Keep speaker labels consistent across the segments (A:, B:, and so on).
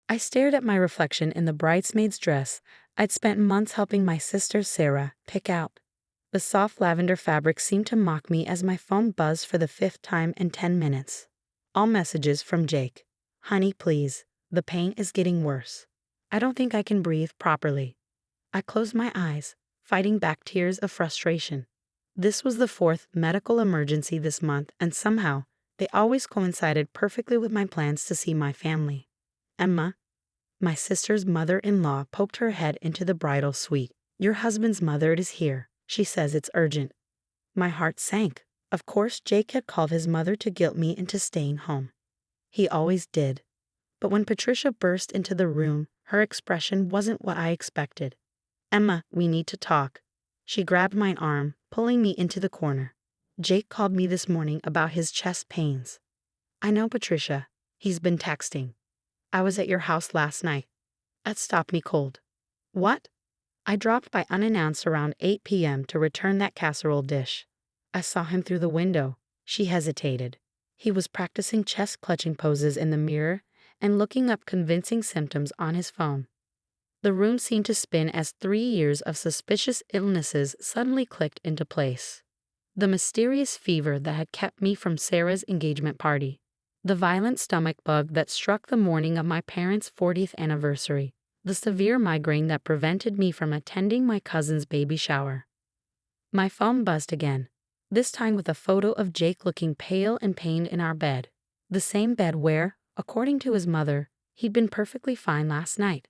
A: I stared at my reflection in the bridesmaid's dress I'd spent months helping my sister Sarah pick out. The soft lavender fabric seemed to mock me as my phone buzzed for the fifth time in 10 minutes. All messages from Jake. Honey, please. The pain is getting worse. I don't think I can breathe properly. I closed my eyes, fighting back tears of frustration. This was the fourth medical emergency this month, and somehow, they always coincided perfectly with my plans to see my family. Emma, my sister's mother-in-law, poked her head into the bridal suite. Your husband's mother is here. She says it's urgent. My heart sank. Of course, Jake had called his mother to guilt me into staying home. He always did. But when Patricia burst into the room, her expression wasn't what I expected. Emma, we need to talk. She grabbed my arm, pulling me into the corner. Jake called me this morning about his chest pains. I know, Patricia. He's been texting. I was at your house last night. That stopped me cold. What? I dropped by unannounced around 8 p.m. to return that casserole dish. I saw him through the window. She hesitated. He was practicing chest clutching poses in the mirror and looking up convincing symptoms on his phone. The room seemed to spin as 3 years of suspicious illnesses suddenly clicked into place. The mysterious fever that had kept me from Sarah's engagement party. The violent stomach bug that struck the morning of my parents' 40th anniversary. The severe migraine that prevented me from attending my cousin's baby shower. My phone buzzed again, this time with a photo of Jake looking pale and pained in our bed. The same bed where, according to his mother, he'd been perfectly fine last night.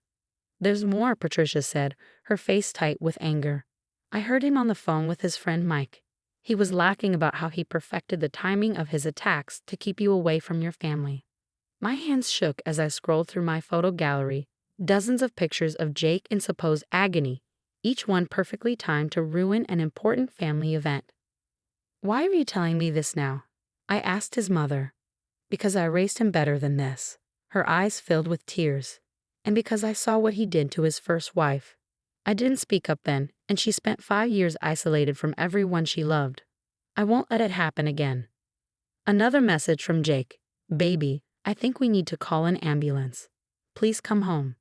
A: There's more, Patricia said, her face tight with anger. I heard him on the phone with his friend Mike. He was laughing about how he perfected the timing of his attacks to keep you away from your family. My hands shook as I scrolled through my photo gallery, dozens of pictures of Jake in supposed agony, each one perfectly timed to ruin an important family event. Why are you telling me this now? I asked his mother. Because I raised him better than this. Her eyes filled with tears. And because I saw what he did to his first wife. I didn't speak up then, and she spent 5 years isolated from everyone she loved. I won't let it happen again. Another message from Jake. Baby, I think we need to call an ambulance. Please come home.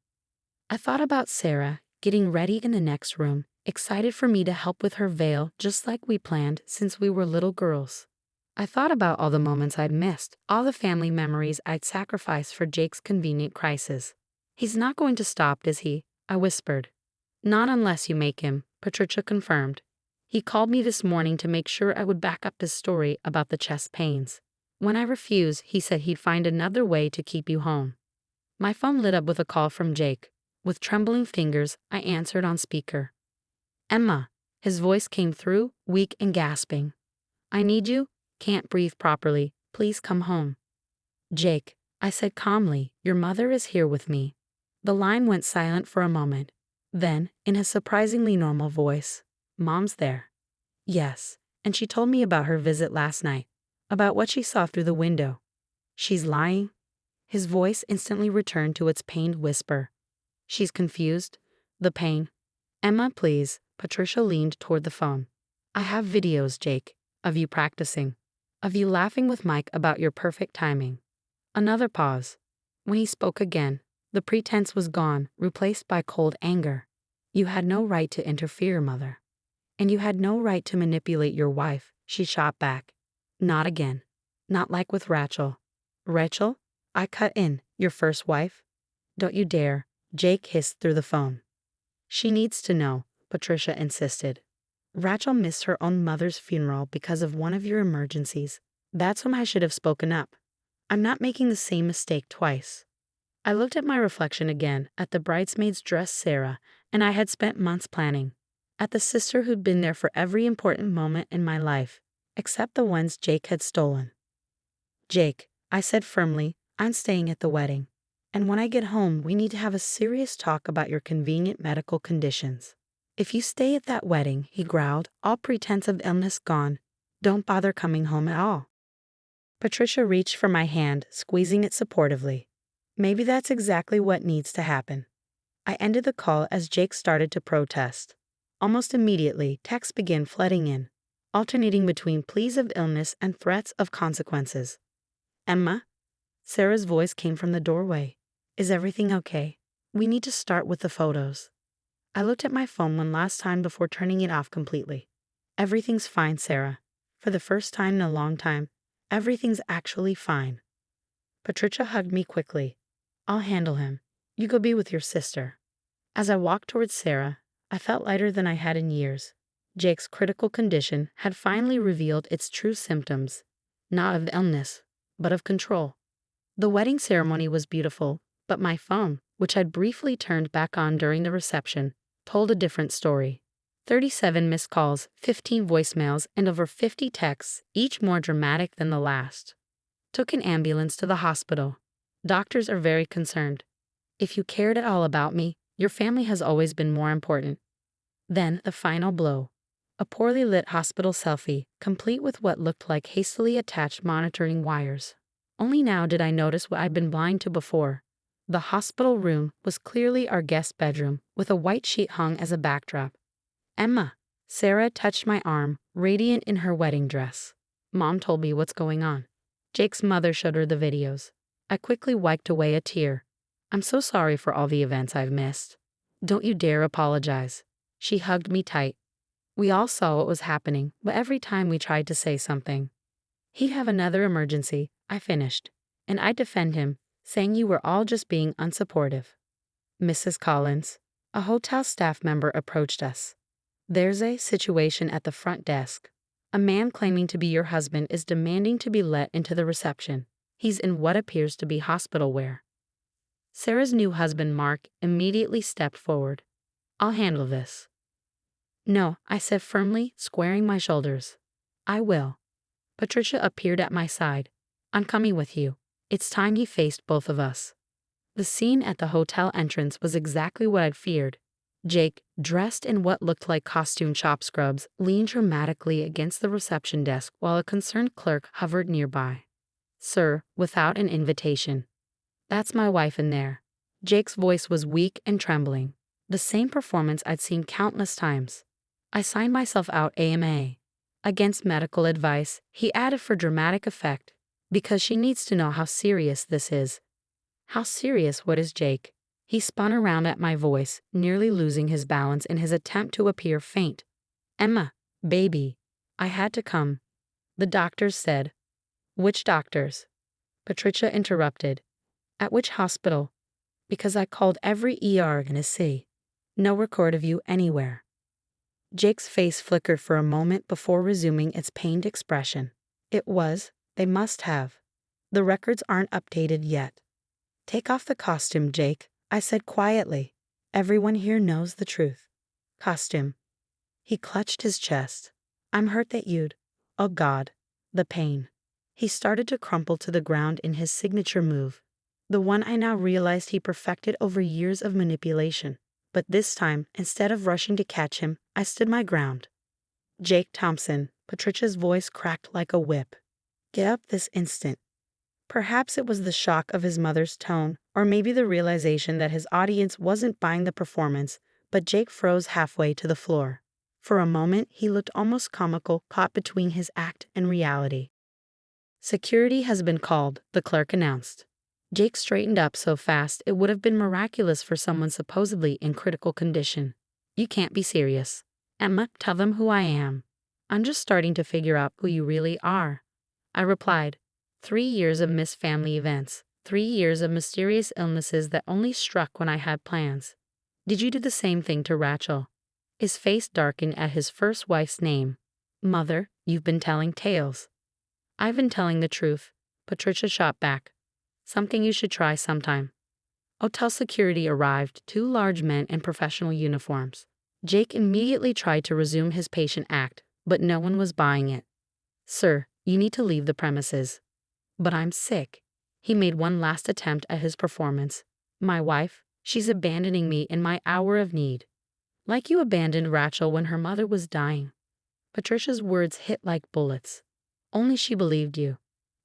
A: I thought about Sarah, getting ready in the next room, excited for me to help with her veil just like we planned since we were little girls. I thought about all the moments I'd missed, all the family memories I'd sacrificed for Jake's convenient crisis. He's not going to stop, is he? I whispered. Not unless you make him, Patricia confirmed. He called me this morning to make sure I would back up his story about the chest pains. When I refused, he said he'd find another way to keep you home. My phone lit up with a call from Jake. With trembling fingers, I answered on speaker. Emma, his voice came through, weak and gasping. I need you. Can't breathe properly. Please come home. Jake, I said calmly, your mother is here with me. The line went silent for a moment. Then, in a surprisingly normal voice, Mom's there. Yes, and she told me about her visit last night, about what she saw through the window. She's lying? His voice instantly returned to its pained whisper. She's confused. The pain. Emma, please. Patricia leaned toward the phone. I have videos, Jake, of you practicing. Of you laughing with Mike about your perfect timing. Another pause. When he spoke again, the pretense was gone, replaced by cold anger. You had no right to interfere, Mother. And you had no right to manipulate your wife, she shot back. Not again. Not like with Rachel. Rachel? I cut in. Your first wife? Don't you dare. Jake hissed through the phone. She needs to know, Patricia insisted. Rachel missed her own mother's funeral because of one of your emergencies. That's when I should have spoken up. I'm not making the same mistake twice. I looked at my reflection again, at the bridesmaid's dress Sarah, and I had spent months planning. At the sister who'd been there for every important moment in my life, except the ones Jake had stolen. Jake, I said firmly, I'm staying at the wedding. And when I get home, we need to have a serious talk about your convenient medical conditions. If you stay at that wedding, he growled, all pretense of illness gone, don't bother coming home at all. Patricia reached for my hand, squeezing it supportively. Maybe that's exactly what needs to happen. I ended the call as Jake started to protest. Almost immediately, texts began flooding in, alternating between pleas of illness and threats of consequences. Emma? Sarah's voice came from the doorway. Is everything okay? We need to start with the photos. I looked at my phone one last time before turning it off completely. Everything's fine, Sarah. For the first time in a long time, everything's actually fine. Patricia hugged me quickly. I'll handle him. You go be with your sister. As I walked towards Sarah, I felt lighter than I had in years. Jake's critical condition had finally revealed its true symptoms, not of illness, but of control. The wedding ceremony was beautiful, but my phone, which I'd briefly turned back on during the reception, told a different story. 37 missed calls, 15 voicemails, and over 50 texts, each more dramatic than the last. Took an ambulance to the hospital. Doctors are very concerned. If you cared at all about me, your family has always been more important. Then the final blow. A poorly lit hospital selfie, complete with what looked like hastily attached monitoring wires. Only now did I notice what I'd been blind to before. The hospital room was clearly our guest bedroom, with a white sheet hung as a backdrop. Emma. Sarah touched my arm, radiant in her wedding dress. Mom told me what's going on. Jake's mother showed her the videos. I quickly wiped away a tear. I'm so sorry for all the events I've missed. Don't you dare apologize. She hugged me tight. We all saw what was happening, but every time we tried to say something. He'd have another emergency, I finished, and I'd defend him, saying you were all just being unsupportive. Mrs. Collins, a hotel staff member, approached us. There's a situation at the front desk. A man claiming to be your husband is demanding to be let into the reception. He's in what appears to be hospital wear. Sarah's new husband, Mark, immediately stepped forward. I'll handle this. No, I said firmly, squaring my shoulders. I will. Patricia appeared at my side. I'm coming with you. It's time he faced both of us. The scene at the hotel entrance was exactly what I'd feared. Jake, dressed in what looked like costume shop scrubs, leaned dramatically against the reception desk while a concerned clerk hovered nearby. Sir, without an invitation. That's my wife in there. Jake's voice was weak and trembling. The same performance I'd seen countless times. I signed myself out AMA. Against medical advice, he added for dramatic effect, because she needs to know how serious this is. How serious? What is Jake? He spun around at my voice, nearly losing his balance in his attempt to appear faint. Emma, baby, I had to come. The doctors said. Which doctors? Patricia interrupted. At which hospital? Because I called every ER in a C. No record of you anywhere. Jake's face flickered for a moment before resuming its pained expression. It was, they must have. The records aren't updated yet. Take off the costume, Jake, I said quietly. Everyone here knows the truth. Costume. He clutched his chest. I'm hurt that you'd. Oh God. The pain. He started to crumple to the ground in his signature move. The one I now realized he perfected over years of manipulation. But this time, instead of rushing to catch him, I stood my ground. Jake Thompson, Patricia's voice cracked like a whip. Get up this instant. Perhaps it was the shock of his mother's tone, or maybe the realization that his audience wasn't buying the performance, but Jake froze halfway to the floor. For a moment, he looked almost comical, caught between his act and reality. Security has been called, the clerk announced. Jake straightened up so fast it would have been miraculous for someone supposedly in critical condition. You can't be serious. Emma, tell them who I am. I'm just starting to figure out who you really are. I replied. 3 years of missed family events. 3 years of mysterious illnesses that only struck when I had plans. Did you do the same thing to Rachel? His face darkened at his first wife's name. Mother, you've been telling tales. I've been telling the truth. Patricia shot back. Something you should try sometime. Hotel security arrived, 2 large men in professional uniforms. Jake immediately tried to resume his patient act, but no one was buying it. Sir, you need to leave the premises. But I'm sick. He made one last attempt at his performance. My wife, she's abandoning me in my hour of need. Like you abandoned Rachel when her mother was dying. Patricia's words hit like bullets. Only she believed you.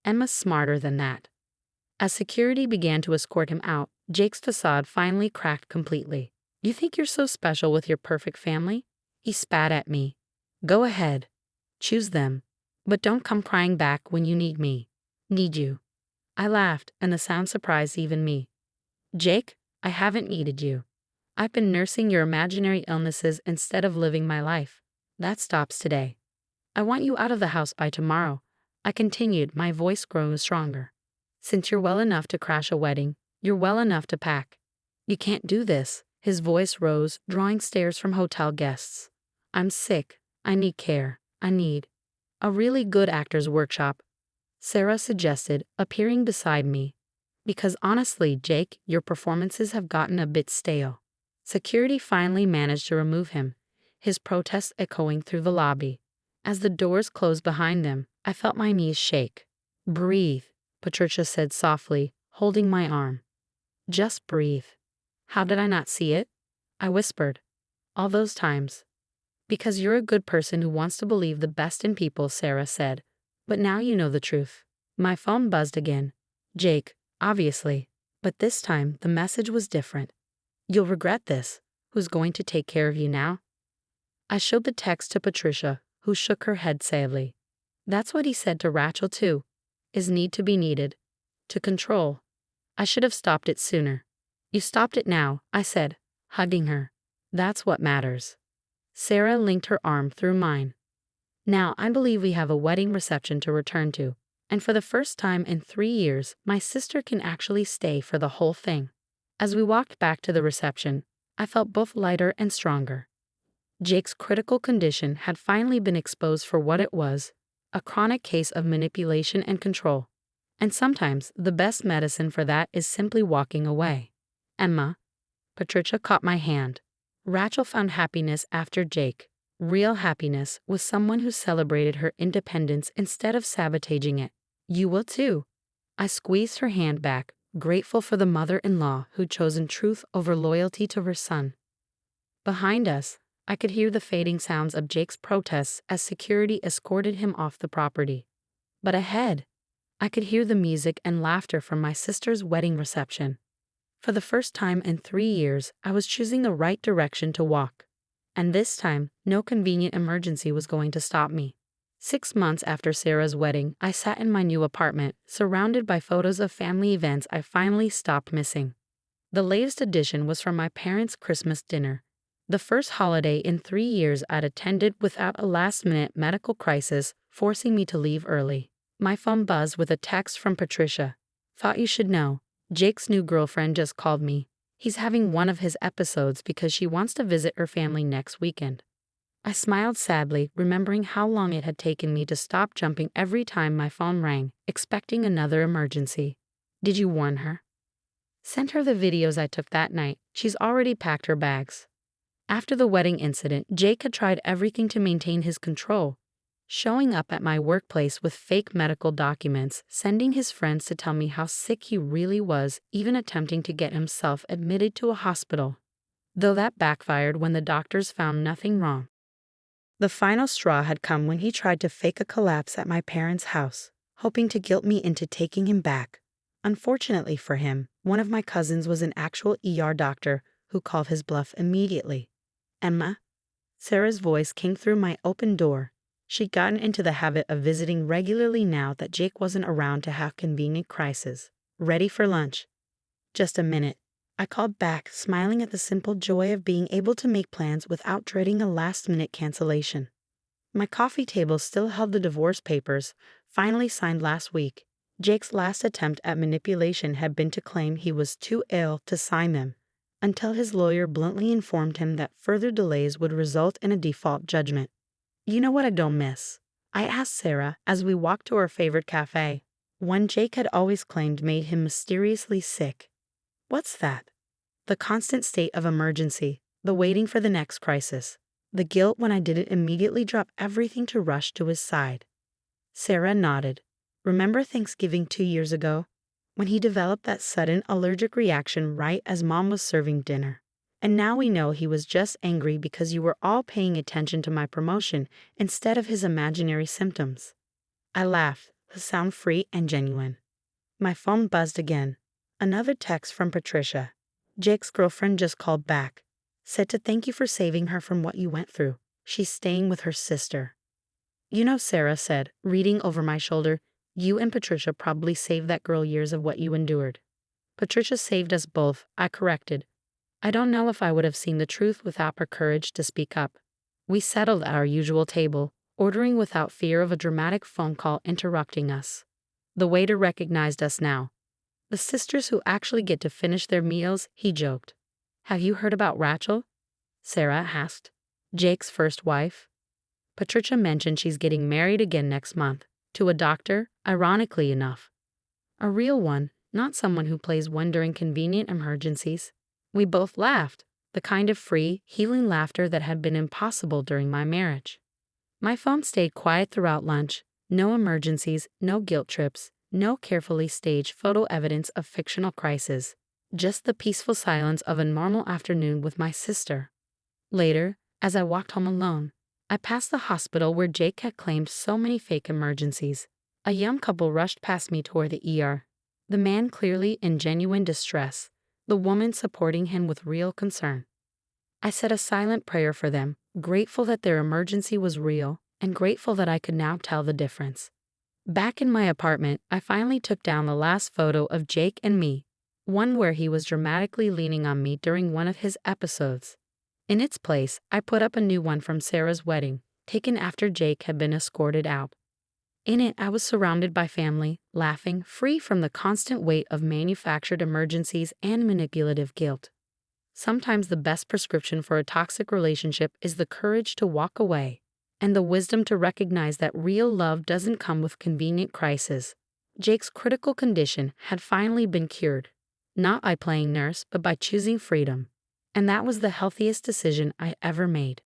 A: Emma's smarter than that. As security began to escort him out, Jake's facade finally cracked completely. You think you're so special with your perfect family? He spat at me. Go ahead. Choose them. But don't come crying back when you need me. Need you. I laughed, and the sound surprised even me. Jake, I haven't needed you. I've been nursing your imaginary illnesses instead of living my life. That stops today. I want you out of the house by tomorrow, I continued, my voice growing stronger. Since you're well enough to crash a wedding, you're well enough to pack. You can't do this. His voice rose, drawing stares from hotel guests. I'm sick. I need care. I need a really good actor's workshop, Sarah suggested, appearing beside me. Because honestly, Jake, your performances have gotten a bit stale. Security finally managed to remove him, his protests echoing through the lobby. As the doors closed behind them, I felt my knees shake. Breathe, Patricia said softly, holding my arm. Just breathe. How did I not see it? I whispered. All those times. Because you're a good person who wants to believe the best in people, Sarah said. But now you know the truth. My phone buzzed again. Jake, obviously. But this time, the message was different. You'll regret this. Who's going to take care of you now? I showed the text to Patricia, who shook her head sadly. That's what he said to Rachel too. Is need to be needed. To control. I should have stopped it sooner. You stopped it now, I said, hugging her. That's what matters. Sarah linked her arm through mine. Now I believe we have a wedding reception to return to, and for the first time in 3 years, my sister can actually stay for the whole thing. As we walked back to the reception, I felt both lighter and stronger. Jake's critical condition had finally been exposed for what it was, a chronic case of manipulation and control. And sometimes the best medicine for that is simply walking away. Emma. Patricia caught my hand. Rachel found happiness after Jake. Real happiness with someone who celebrated her independence instead of sabotaging it. You will too. I squeezed her hand back, grateful for the mother-in-law who'd chosen truth over loyalty to her son. Behind us, I could hear the fading sounds of Jake's protests as security escorted him off the property. But ahead, I could hear the music and laughter from my sister's wedding reception. For the first time in 3 years, I was choosing the right direction to walk. And this time, no convenient emergency was going to stop me. 6 months after Sarah's wedding, I sat in my new apartment, surrounded by photos of family events I finally stopped missing. The latest addition was from my parents' Christmas dinner, the first holiday in 3 years I'd attended without a last-minute medical crisis forcing me to leave early. My phone buzzed with a text from Patricia. Thought you should know. Jake's new girlfriend just called me. He's having one of his episodes because she wants to visit her family next weekend. I smiled sadly, remembering how long it had taken me to stop jumping every time my phone rang, expecting another emergency. Did you warn her? Sent her the videos I took that night. She's already packed her bags. After the wedding incident, Jake had tried everything to maintain his control. Showing up at my workplace with fake medical documents, sending his friends to tell me how sick he really was, even attempting to get himself admitted to a hospital. Though that backfired when the doctors found nothing wrong. The final straw had come when he tried to fake a collapse at my parents' house, hoping to guilt me into taking him back. Unfortunately for him, one of my cousins was an actual ER doctor who called his bluff immediately. Emma? Sarah's voice came through my open door. She'd gotten into the habit of visiting regularly now that Jake wasn't around to have convenient crises. Ready for lunch? Just a minute. I called back, smiling at the simple joy of being able to make plans without dreading a last-minute cancellation. My coffee table still held the divorce papers, finally signed last week. Jake's last attempt at manipulation had been to claim he was too ill to sign them, until his lawyer bluntly informed him that further delays would result in a default judgment. You know what I don't miss? I asked Sarah as we walked to our favorite cafe, one Jake had always claimed made him mysteriously sick. What's that? The constant state of emergency, the waiting for the next crisis, the guilt when I didn't immediately drop everything to rush to his side. Sarah nodded. Remember Thanksgiving 2 years ago? When he developed that sudden allergic reaction right as Mom was serving dinner. And now we know he was just angry because you were all paying attention to my promotion instead of his imaginary symptoms. I laughed, the sound free and genuine. My phone buzzed again. Another text from Patricia. Jake's girlfriend just called back. Said to thank you for saving her from what you went through. She's staying with her sister. You know, Sarah said, reading over my shoulder, you and Patricia probably saved that girl years of what you endured. Patricia saved us both, I corrected. I don't know if I would have seen the truth without her courage to speak up. We settled at our usual table, ordering without fear of a dramatic phone call interrupting us. The waiter recognized us now. The sisters who actually get to finish their meals, he joked. Have you heard about Rachel? Sarah asked. Jake's first wife. Patricia mentioned she's getting married again next month, to a doctor, ironically enough. A real one, not someone who plays one during convenient emergencies. We both laughed, the kind of free, healing laughter that had been impossible during my marriage. My phone stayed quiet throughout lunch. No emergencies, no guilt trips, no carefully staged photo evidence of fictional crisis. Just the peaceful silence of a normal afternoon with my sister. Later, as I walked home alone, I passed the hospital where Jake had claimed so many fake emergencies. A young couple rushed past me toward the ER. The man clearly in genuine distress, the woman supporting him with real concern. I said a silent prayer for them, grateful that their emergency was real, and grateful that I could now tell the difference. Back in my apartment, I finally took down the last photo of Jake and me, one where he was dramatically leaning on me during one of his episodes. In its place, I put up a new one from Sarah's wedding, taken after Jake had been escorted out. In it, I was surrounded by family, laughing, free from the constant weight of manufactured emergencies and manipulative guilt. Sometimes the best prescription for a toxic relationship is the courage to walk away, and the wisdom to recognize that real love doesn't come with convenient crises. Jake's critical condition had finally been cured, not by playing nurse, but by choosing freedom. And that was the healthiest decision I ever made.